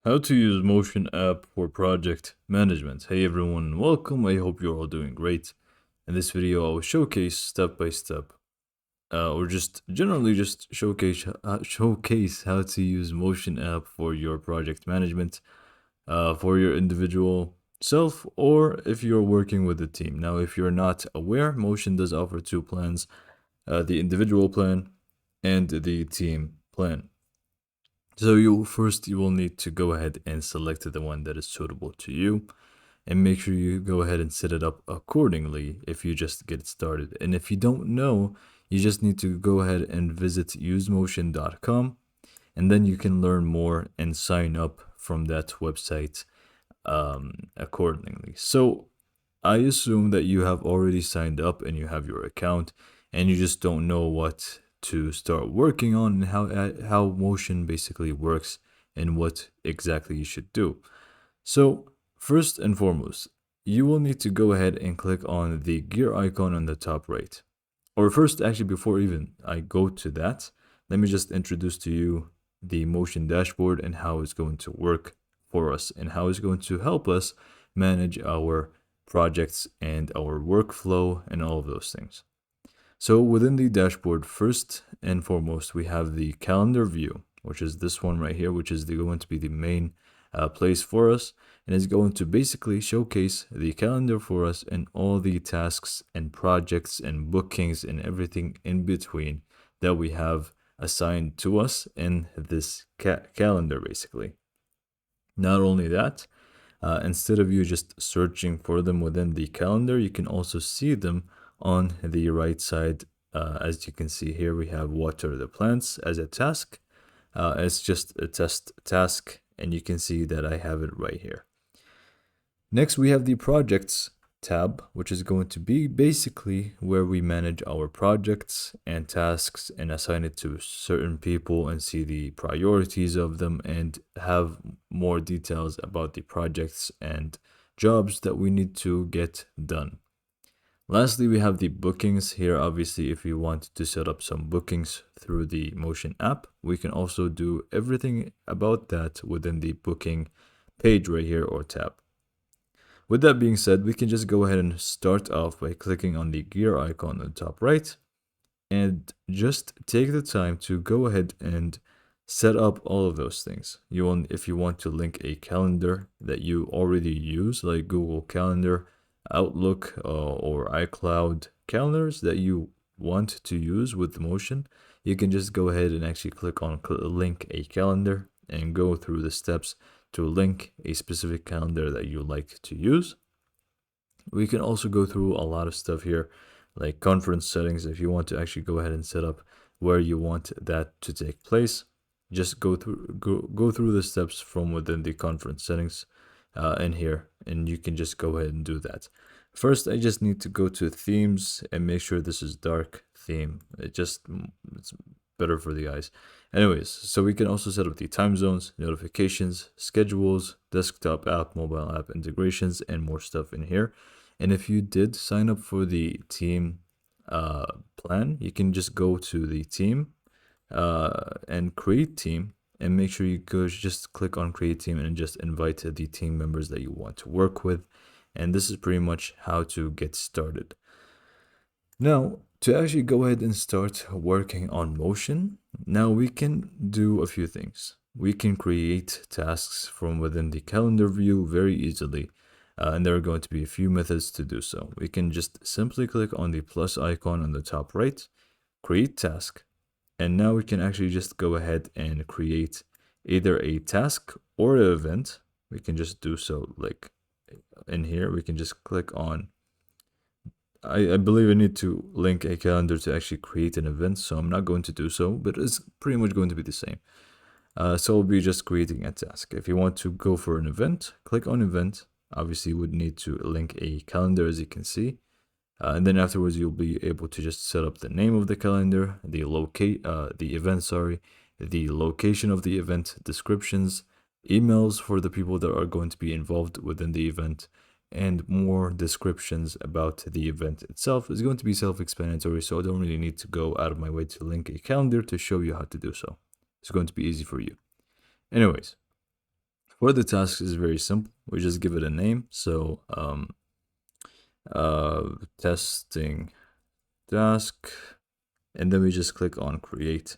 How to use Motion app for project management. Hey everyone, welcome. I hope you're all doing great. In this video, I will showcase step by step, or just generally just showcase how to use Motion app for your project management, for your individual self, or if you're working with a team. Now, if you're not aware, Motion does offer two plans: the individual plan and the team plan. So you will need to go ahead and select the one that is suitable to you, and make sure you go ahead and set it up accordingly if you just get started. And if you don't know, you just need to go ahead and visit usemotion.com, and then you can learn more and sign up from that website accordingly. So I assume that you have already signed up and you have your account, and you just don't know what to start working on and how Motion basically works and what exactly you should do. So first and foremost, you will need to go ahead and click on the gear icon on the top right. Or first, actually, before even I go to that, let me just introduce to you the Motion dashboard and how it's going to work for us and how it's going to help us manage our projects and our workflow and all of those things. So within the dashboard, first and foremost, we have the calendar view, which is this one right here, which is going to be the main place for us. And it's going to basically showcase the calendar for us and all the tasks and projects and bookings and everything in between that we have assigned to us in this calendar, basically. Not only that, instead of you just searching for them within the calendar, you can also see them on the right side. As you can see here, we have water the plants as a task. It's just a test task, and you can see that I have it right here. Next, we have the projects tab, which is going to be basically where we manage our projects and tasks and assign it to certain people and see the priorities of them and have more details about the projects and jobs that we need to get done. Lastly, we have the bookings here. Obviously, if you want to set up some bookings through the Motion app, we can also do everything about that within the booking page right here or tab. With that being said, we can just go ahead and start off by clicking on the gear icon on the top right and just take the time to go ahead and set up all of those things. If you want to link a calendar that you already use, like Google Calendar, Outlook, or iCloud calendars that you want to use with Motion, you can just go ahead and actually click on link a calendar and go through the steps to link a specific calendar that you like to use. We can also go through a lot of stuff here, like conference settings. If you want to actually go ahead and set up where you want that to take place, just go through the steps from within the conference settings in here, and you can just go ahead and do that. First, I just need to go to themes and make sure this is dark theme. It's better for the eyes. Anyways, so we can also set up the time zones, notifications, schedules, desktop app, mobile app integrations, and more stuff in here. And if you did sign up for the team plan, you can just go to the team and create team, and make sure you just click on create team and just invite the team members that you want to work with. And this is pretty much how to get started. Now, to actually go ahead and start working on Motion, now we can do a few things. We can create tasks from within the calendar view very easily, and there are going to be a few methods to do so. We can just simply click on the plus icon on the top right, create task, and now we can actually just go ahead and create either a task or an event. We can just do so like in here. We can just click on, I believe I need to link a calendar to actually create an event, so I'm not going to do so, but it's pretty much going to be the same. So I'll be just creating a task. If you want to go for an event, click on event. Obviously, you would need to link a calendar, as you can see. And then afterwards, you'll be able to just set up the name of the calendar, the event, the location of the event, descriptions, emails for the people that are going to be involved within the event, and more descriptions about the event itself. Is going to be self-explanatory, so I don't really need to go out of my way to link a calendar to show you how to do so. It's going to be easy for you. Anyways, For the task is very simple. We just give it a name. So testing task, and then we just click on create.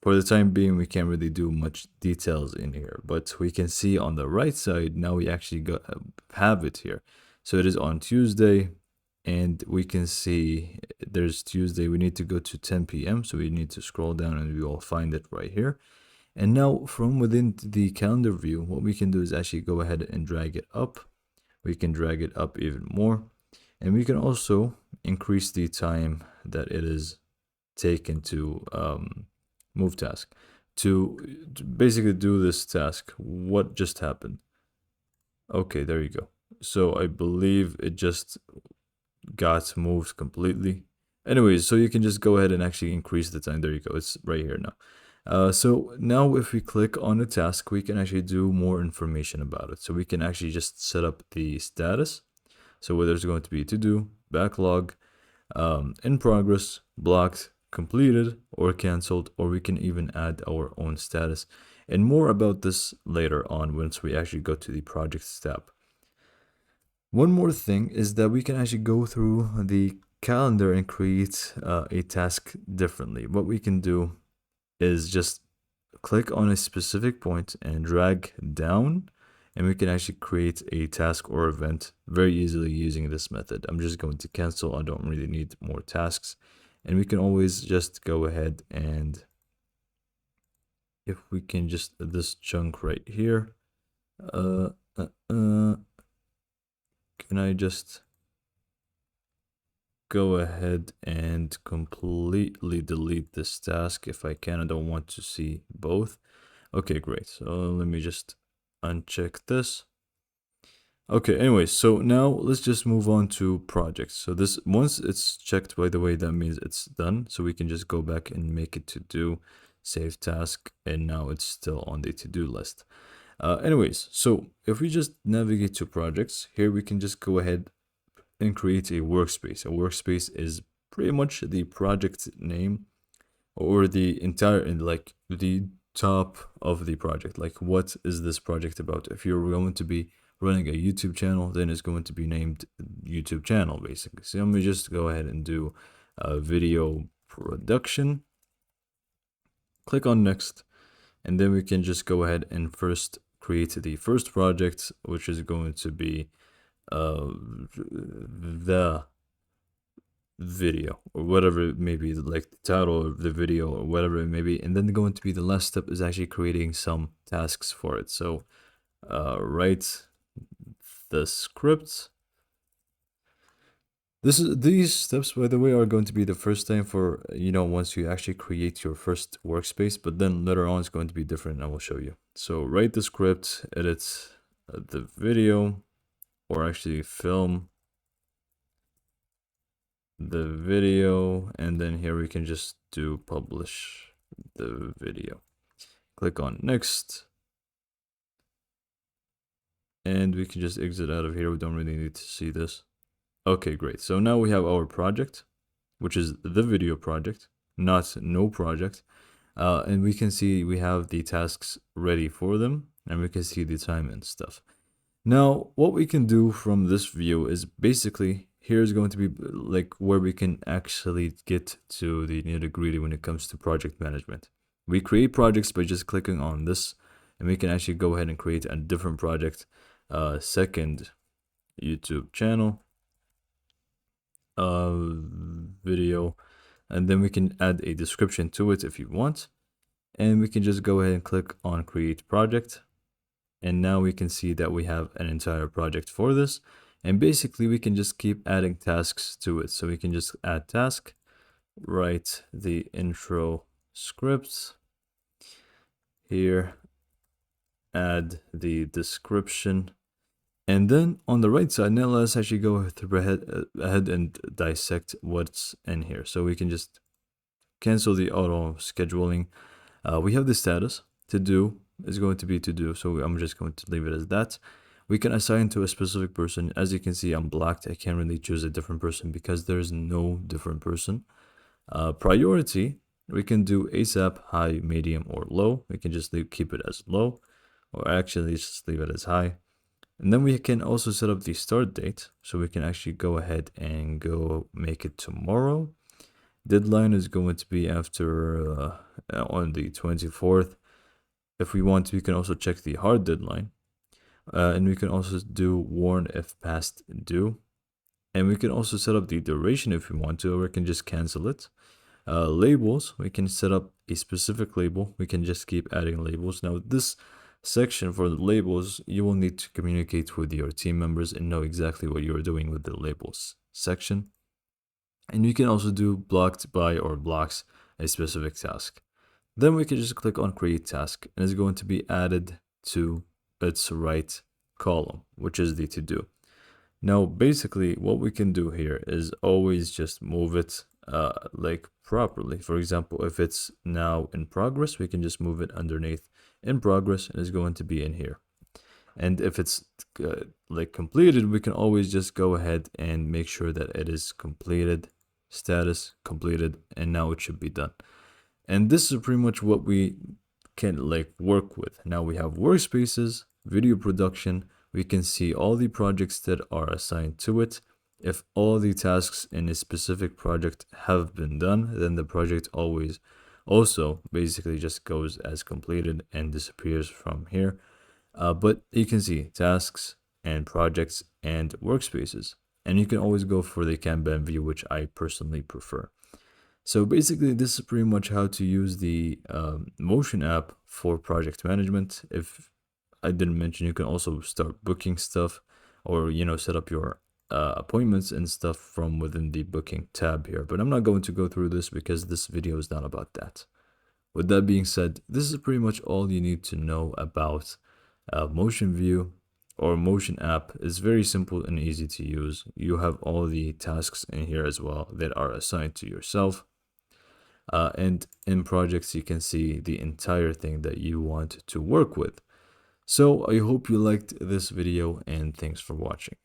For the time being, we can't really do much details in here, but we can see on the right side now we actually have it here. So it is on Tuesday, and we can see there's Tuesday. We need to go to 10 p.m. So we need to scroll down and we will find it right here. And now from within the calendar view, what we can do is actually go ahead and drag it up. We can drag it up even more. And we can also increase the time that it is taken to move task. To basically do this task, what just happened? Okay, there you go. So I believe it just got moved completely. Anyways, so you can just go ahead and actually increase the time. There you go. It's right here now. So now if we click on a task, we can actually do more information about it. So we can actually just set up the status. So whether it's going to be to do, backlog, in progress, blocked, completed, or canceled, or we can even add our own status. And more about this later on once we actually go to the projects tab. One more thing is that we can actually go through the calendar and create a task differently. What we can do is just click on a specific point and drag down, and we can actually create a task or event very easily using this method. I'm just going to cancel. I don't really need more tasks. And we can always just go ahead and if we can just this chunk right here, can I just go ahead and completely delete this task if I can? I don't want to see both. Okay, great. So let me just uncheck this. Okay, anyway, so now let's just move on to projects. So this, once it's checked, by the way, that means it's done. So we can just go back and make it to do, save task, and now it's still on the to-do list. Anyways, so if we just navigate to projects, here we can just go ahead and create a workspace. A workspace is pretty much the project name or the entire, like the top of the project. Like, what is this project about? If you're going to be running a YouTube channel, then it's going to be named YouTube channel, basically. So let me just go ahead and do video production. Click on next, and then we can just go ahead and first create the first project, which is going to be the video or whatever it may be, like the title of the video or whatever it may be. And then going to be the last step is actually creating some tasks for it. So write the script. These steps, by the way, are going to be the first time for, once you actually create your first workspace, but then later on it's going to be different, and I will show you. So write the script, edit the video, or actually film the video, and then here we can just do publish the video. Click on next, and we can just exit out of here. We don't really need to see this. Okay, great. So now we have our project, which is the video project, not no project. And we can see we have the tasks ready for them, and we can see the time and stuff. Now, what we can do from this view is basically, here's going to be like where we can actually get to the nitty-gritty when it comes to project management. We create projects by just clicking on this, and we can actually go ahead and create a different project, second YouTube channel, video, and then we can add a description to it if you want, and we can just go ahead and click on create project, and now we can see that we have an entire project for this. And basically we can just keep adding tasks to it. So we can just add task, write the intro scripts here, add the description, and then on the right side, now let's actually go ahead and dissect what's in here. So we can just cancel the auto scheduling. We have the status. To do is going to be to do. So I'm just going to leave it as that. We can assign to a specific person. As you can see, I'm blocked. I can't really choose a different person because there's no different person. Priority, we can do ASAP, high, medium, or low. We can just keep it as low. or actually just leave it as high. And then we can also set up the start date. So we can actually go ahead and go make it tomorrow. Deadline is going to be after on the 24th. If we want, we can also check the hard deadline. And we can also do warn if past due. And we can also set up the duration if we want to, or we can just cancel it. Labels, we can set up a specific label. We can just keep adding labels. Now, this section for the labels, you will need to communicate with your team members and know exactly what you're doing with the labels section. And you can also do blocked by or blocks a specific task. Then we can just click on create task, and it's going to be added to its right column, which is the to do. Now, basically, what we can do here is always just move it like properly. For example, if it's now in progress, we can just move it underneath in progress, and it's going to be in here. And if it's like completed, we can always just go ahead and make sure that it is completed, status completed, and now it should be done. And this is pretty much what we can like work with. Now we have workspaces, video production. We can see all the projects that are assigned to it. If all the tasks in a specific project have been done, then the project always also basically just goes as completed and disappears from here. But you can see tasks and projects and workspaces. And you can always go for the Kanban view, which I personally prefer. So basically, this is pretty much how to use the Motion app for project management. If I didn't mention, you can also start booking stuff, or set up your appointments and stuff from within the booking tab here. But I'm not going to go through this because this video is not about that. With that being said, this is pretty much all you need to know about Motion View or Motion app. Is very simple and easy to use. You have all the tasks in here as well that are assigned to yourself. And in projects, you can see the entire thing that you want to work with. So I hope you liked this video, and thanks for watching.